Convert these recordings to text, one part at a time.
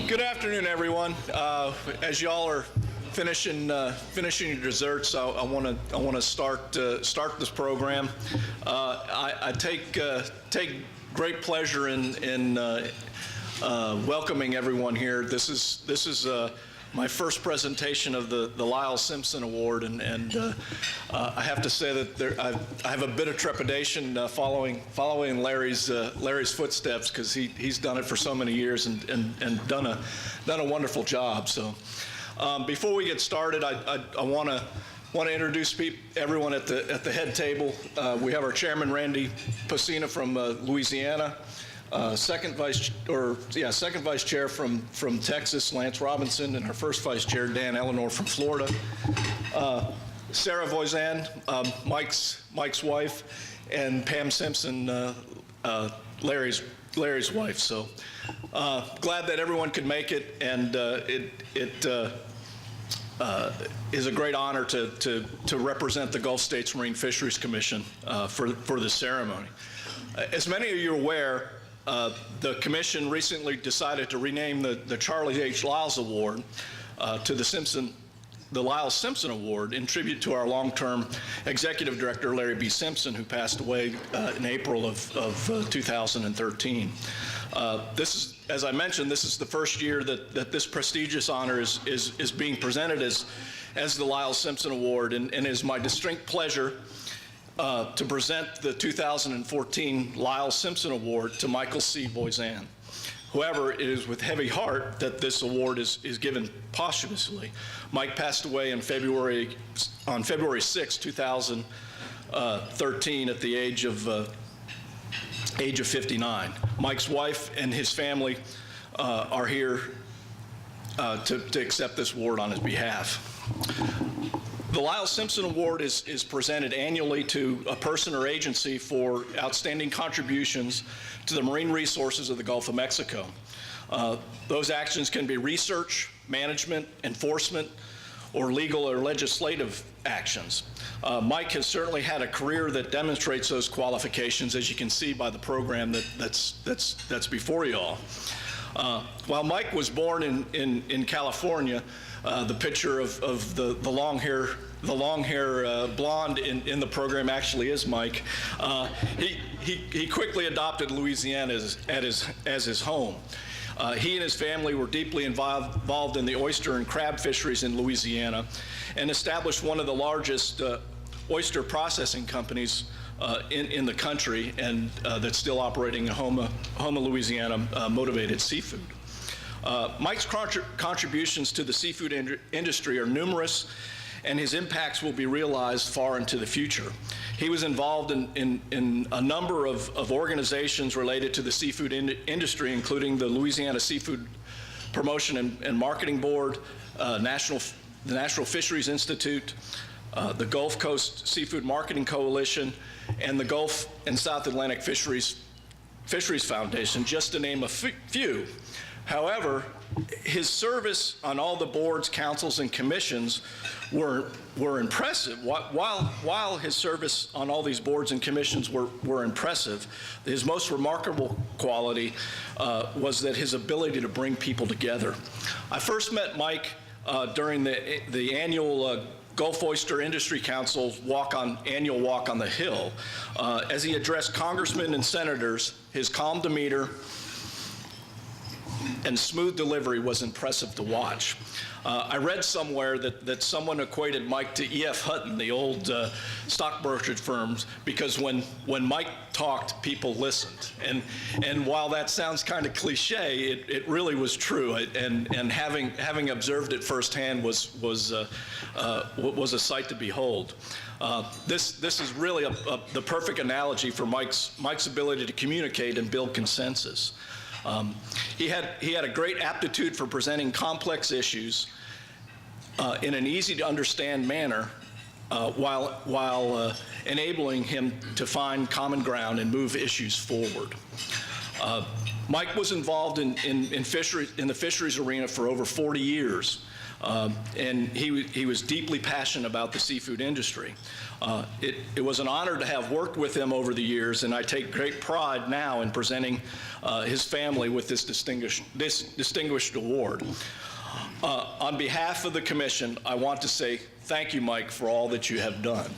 Good afternoon, everyone. As y'all are finishing your desserts, I want to start this program. I take great pleasure in welcoming everyone here. This is my first presentation of the Lyles-Simpson Award, and I have to say that I have a bit of trepidation following Larry's footsteps, because he's done it for so many years and done a wonderful job. So before we get started, I want to introduce everyone at the head table. We have our chairman, Randy Voisin from Louisiana. Second vice chair from Texas, Lance Robinson, and our first vice chair, Dan Eleanor from Florida. Sarah Voisin, Mike's wife, and Pam Simpson, Larry's wife. So glad that everyone could make it, and it is a great honor to represent the Gulf States Marine Fisheries Commission for this ceremony. As many of you are aware, the Commission recently decided to rename the Charlie H. Lyles Award to the Lyles-Simpson Award in tribute to our long-term Executive Director, Larry B. Simpson, who passed away in April of 2013. As I mentioned, this is the first year that this prestigious honor is being presented as the Lyles-Simpson Award, and it is my distinct pleasure to present the 2014 Lyles-Simpson Award to Michael C. Voisin. However, it is with heavy heart that this award is given posthumously. Mike passed away on February 6, 2013 at the age of 59. Mike's wife and his family are here to accept this award on his behalf. The Lyles-Simpson Award is presented annually to a person or agency for outstanding contributions to the marine resources of the Gulf of Mexico. Those actions can be research, management, enforcement, or legal or legislative actions. Mike has certainly had a career that demonstrates those qualifications, as you can see by the program that's before you all. While Mike was born in California, the picture of the long hair blonde in the program actually is Mike. He quickly adopted Louisiana as his home. He and his family were deeply involved in the oyster and crab fisheries in Louisiana, and established one of the largest oyster processing companies in the country, and that's still operating in Houma, Louisiana, Motivated Seafood. Mike's contributions to the seafood industry are numerous, and his impacts will be realized far into the future. He was involved in a number of organizations related to the seafood industry, including the Louisiana Seafood Promotion and Marketing Board, the National Fisheries Institute, the Gulf Coast Seafood Marketing Coalition, and the Gulf and South Atlantic Fisheries Foundation, just to name a few. However, his service on all the boards, councils, and commissions were impressive. While his service on all these boards and commissions were impressive, his most remarkable quality was that his ability to bring people together. I first met Mike during the annual Gulf Oyster Industry Council's annual walk on the Hill. As he addressed congressmen and senators, his calm demeanor and smooth delivery was impressive to watch. I read somewhere that someone equated Mike to E.F. Hutton, the old stock brokerage firms, because when Mike talked, people listened. And while that sounds kind of cliche, it really was true. And having observed it firsthand was a sight to behold. This is really the perfect analogy for Mike's ability to communicate and build consensus. He had a great aptitude for presenting complex issues in an easy to understand manner, while enabling him to find common ground and move issues forward. Mike was involved in the fisheries arena for over 40 years. And he was deeply passionate about the seafood industry. It was an honor to have worked with him over the years, and I take great pride now in presenting his family with this distinguished award. On behalf of the commission, I want to say thank you, Mike, for all that you have done.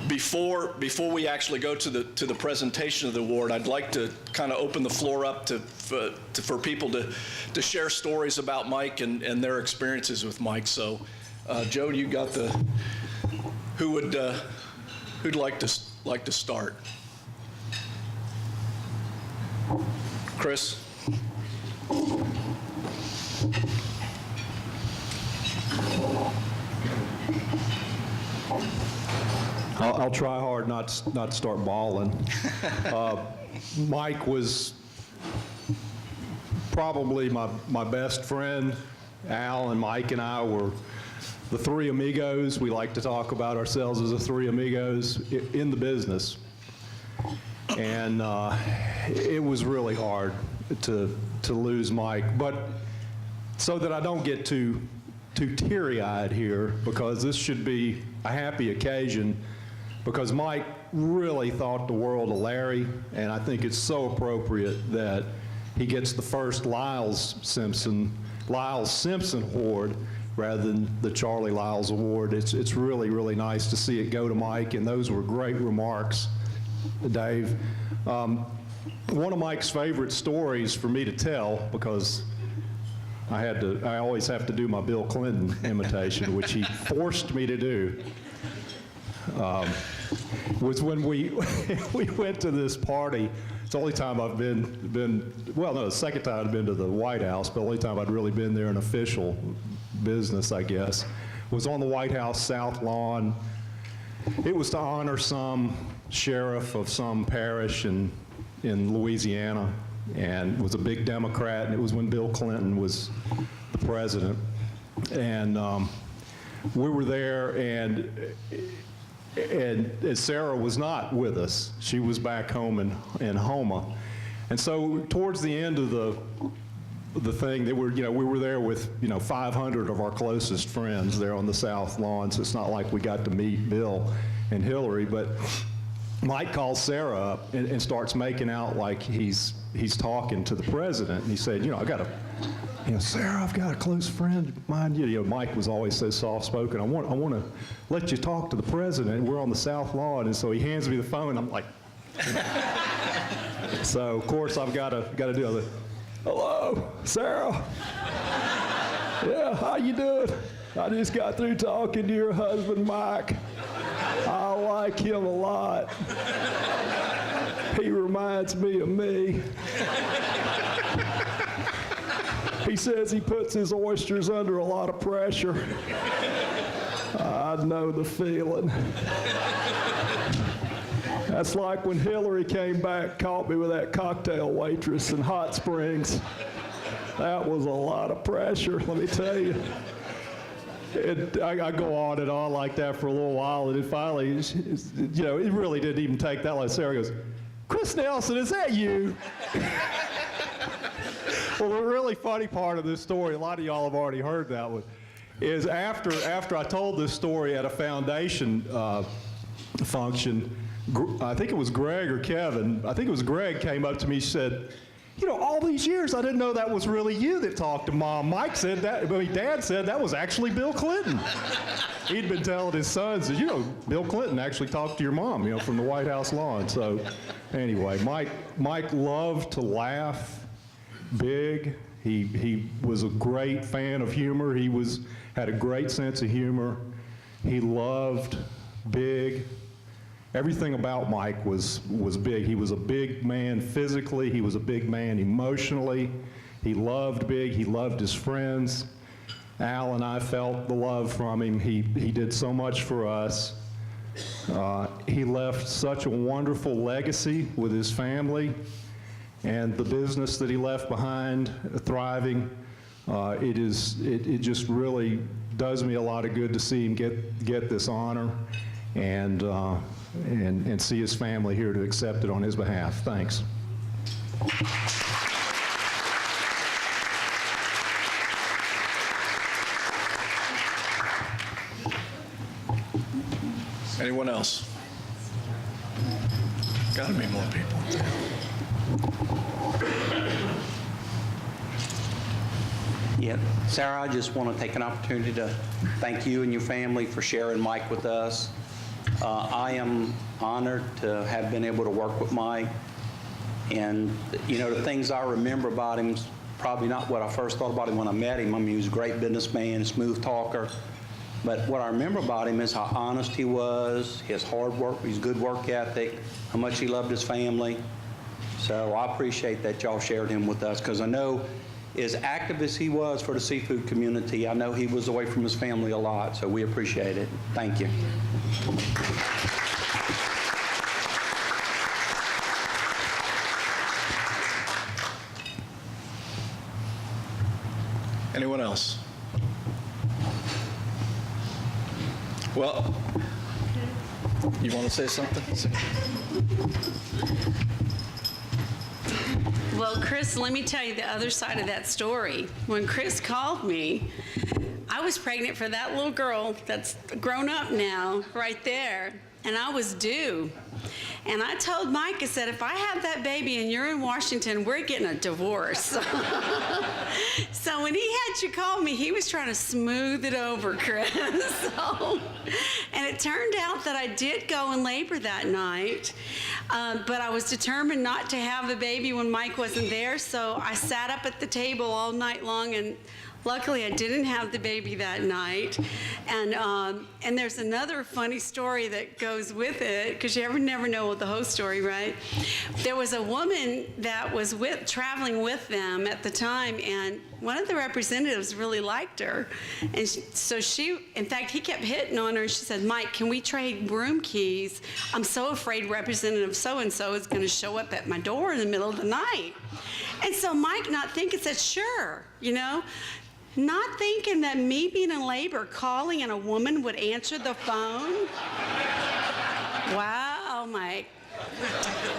Before we actually go to the presentation of the award, I'd like to kind of open the floor up for people to share stories about Mike and their experiences with Mike. So, Joe, you got who'd like to start? Chris. I'll try hard not to start bawling. Mike was probably my best friend. Al and Mike and I were the three amigos. We like to talk about ourselves as the three amigos in the business. And it was really hard to lose Mike. But so that I don't get too teary-eyed here, because this should be a happy occasion, because Mike really thought the world of Larry, and I think it's so appropriate that he gets the first Lyles-Simpson Award rather than the Charlie Lyles Award. It's really, really nice to see it go to Mike, and those were great remarks, Dave. One of Mike's favorite stories for me to tell, because I always have to do my Bill Clinton imitation, which he forced me to do, was when we went to this party. It's the only time I've well, no, the second time I've been to the White House, but the only time I'd really been there in official business, I guess, was on the White House South Lawn. It was to honor some sheriff of some parish in Louisiana, and was a big Democrat, and it was when Bill Clinton was the president. And we were there, and Sarah was not with us. She was back home in Houma. And so towards the end of the thing, we were there with 500 of our closest friends there on the South Lawn, so it's not like we got to meet Bill and Hillary, but Mike calls Sarah up and starts making out like he's talking to the president, and he said, Sarah, I've got a close friend of mine. Mike was always so soft-spoken. I want to let you talk to the president. We're on the South Lawn, and so he hands me the phone. I'm like, so of course I've got to do it. Hello, Sarah. Yeah, how you doing? I just got through talking to your husband, Mike. I like him a lot. He reminds me of me. He says he puts his oysters under a lot of pressure. I know the feeling. That's like when Hillary came back, caught me with that cocktail waitress in Hot Springs. That was a lot of pressure, let me tell you. I go on and on like that for a little while, and then finally, it really didn't even take that long. Sarah goes, "Chris Nelson, is that you?" Well, the really funny part of this story, a lot of y'all have already heard that one, is after I told this story at a foundation function, I think it was Greg or Kevin, I think it was Greg, came up to me and said, all these years I didn't know that was really you that talked to Mom. Dad said that was actually Bill Clinton. He'd been telling his sons that, Bill Clinton actually talked to your mom, from the White House lawn. So anyway, Mike loved to laugh big. He was a great fan of humor. He had a great sense of humor. He loved big. Everything about Mike was big. He was a big man physically. He was a big man emotionally. He loved big. He loved his friends. Al and I felt the love from him. He did so much for us. He left such a wonderful legacy with his family and the business that he left behind thriving. It just really does me a lot of good to see him get this honor and see his family here to accept it on his behalf. Thanks. Anyone else? Gotta be more people. Yeah, Sarah, I just want to take an opportunity to thank you and your family for sharing Mike with us. I am honored to have been able to work with Mike. And, you know, the things I remember about him is probably not what I first thought about him when I met him. I mean, he was a great businessman, smooth talker. But what I remember about him is how honest he was, his hard work, his good work ethic, how much he loved his family. So I appreciate that y'all shared him with us, because I know as active as he was for the seafood community, I know he was away from his family a lot, so we appreciate it. Thank you. Anyone else? Well, you want to say something? Well, Chris, let me tell you the other side of that story. When Chris called me, I was pregnant for that little girl that's grown up now, right there, and I was due. And I told Mike, I said, if I have that baby and you're in Washington, we're getting a divorce. So when he had you call me, he was trying to smooth it over, Chris. And it turned out that I did go in labor that night, but I was determined not to have the baby when Mike wasn't there, so I sat up at the table all night long, and luckily I didn't have the baby that night. And there's another funny story that goes with it, because you never know the whole story, right? There was a woman that was traveling with them at the time, and one of the representatives really liked her. And so in fact, he kept hitting on her, and she said, Mike, can we trade room keys? I'm so afraid Representative so-and-so is going to show up at my door in the middle of the night. And so Mike, not thinking, said, sure, you know? Not thinking that me being in labor, calling and a woman would answer the phone. Wow, Mike.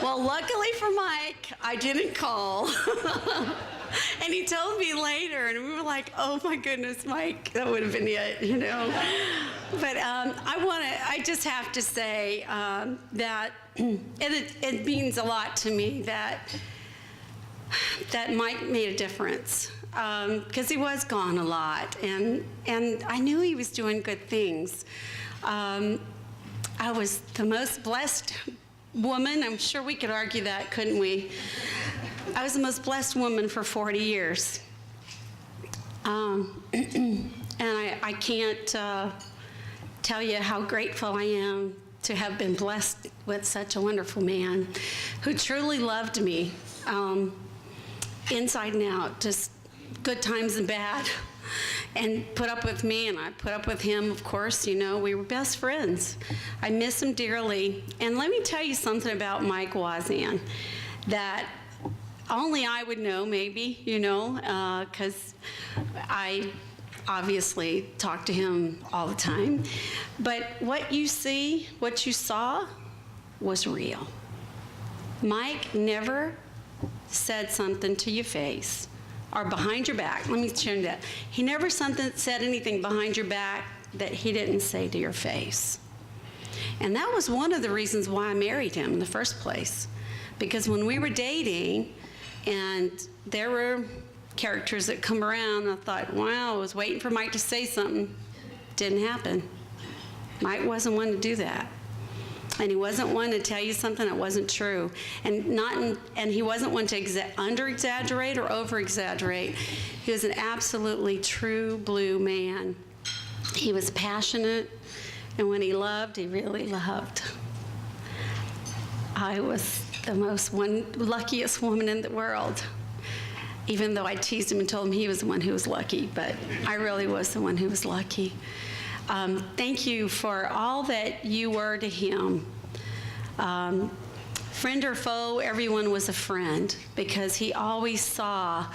Well, luckily for Mike, I didn't call. And he told me later, and we were like, oh my goodness, Mike, that would have been it, you know? But I just have to say that it means a lot to me that Mike made a difference. Because he was gone a lot, and I knew he was doing good things. I was the most blessed woman. I'm sure we could argue that, couldn't we? I was the most blessed woman for 40 years. And I can't tell you how grateful I am to have been blessed with such a wonderful man who truly loved me inside and out, just good times and bad, and put up with me, and I put up with him, of course. You know, we were best friends. I miss him dearly. And let me tell you something about Mike Voisin that only I would know, maybe, you know, because I obviously talk to him all the time. But what you saw was real. Mike never said something to your face or behind your back. Let me change that. He never said anything behind your back that he didn't say to your face. And that was one of the reasons why I married him in the first place. Because when we were dating, and there were characters that come around, I thought, wow, I was waiting for Mike to say something. Didn't happen. Mike wasn't one to do that. And he wasn't one to tell you something that wasn't true. And he wasn't one to under-exaggerate or over-exaggerate. He was an absolutely true blue man. He was passionate, and when he loved, he really loved. I was the luckiest woman in the world, even though I teased him and told him he was the one who was lucky, but I really was the one who was lucky. Thank you for all that you were to him. Friend or foe, everyone was a friend, because he always saw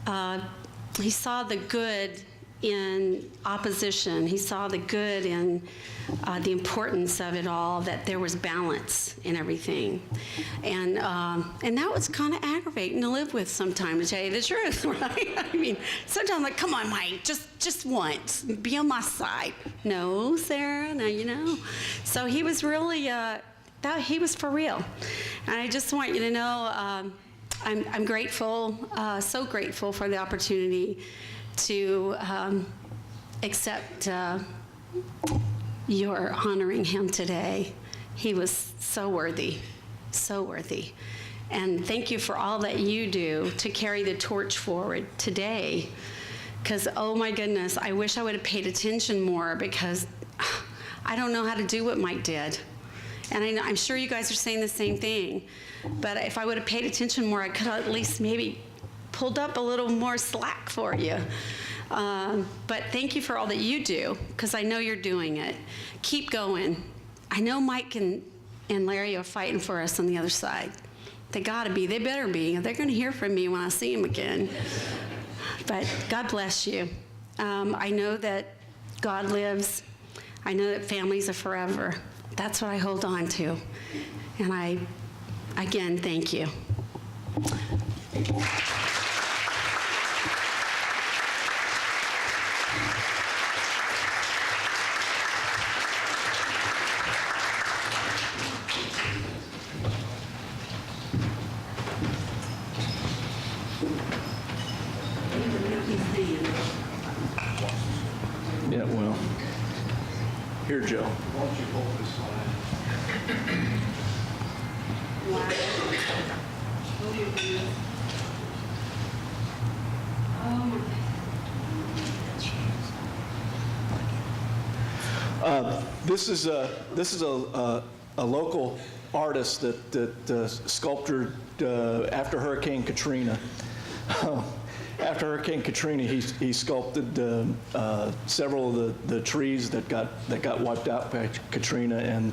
the good in opposition. He saw the good and the importance of it all, that there was balance in everything. And that was kind of aggravating to live with sometimes, to tell you the truth, right? I mean, sometimes I'm like, come on, Mike, just once, be on my side. No, Sarah, no, you know. So he was really, he was for real. And I just want you to know, I'm grateful, so grateful for the opportunity to accept your honoring him today. He was so worthy, so worthy. And thank you for all that you do to carry the torch forward today. Because, oh my goodness, I wish I would have paid attention more, because I don't know how to do what Mike did. And I'm sure you guys are saying the same thing. But if I would have paid attention more, I could have at least maybe pulled up a little more slack for you. But thank you for all that you do, because I know you're doing it. Keep going. I know Mike and Larry are fighting for us on the other side. They gotta be, they better be. They're gonna hear from me when I see them again. But God bless you. I know that God lives. I know that families are forever. That's what I hold on to. And again, thank you. Yeah, well, here, Joe. This is a local artist that sculptured after Hurricane Katrina. After Hurricane Katrina, he sculpted several of the trees that got wiped out by Katrina, and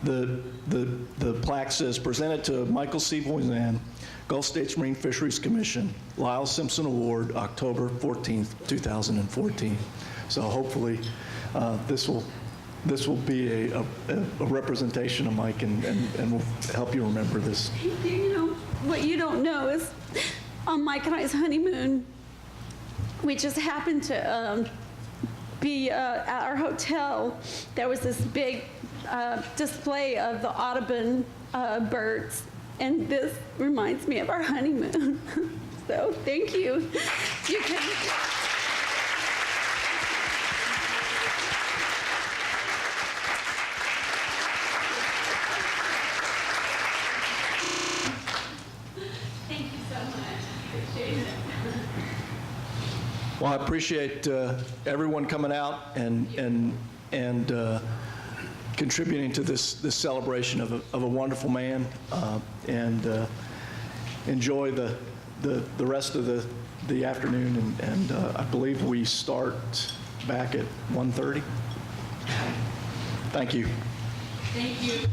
the plaque says, "Presented to Michael C. Voisin, Gulf States Marine Fisheries Commission, Lyles-Simpson Award, October 14th, 2014." So hopefully, this will be a representation of Mike, and will help you remember this. You know, what you don't know is, on Mike and I's honeymoon, we just happened to be at our hotel. There was this big display of the Audubon birds, and this reminds me of our honeymoon. So thank you. You can. Well, I appreciate everyone coming out and contributing to this celebration of a wonderful man, and enjoy the rest of the afternoon. And I believe we start back at 1:30. Thank you. Thank you.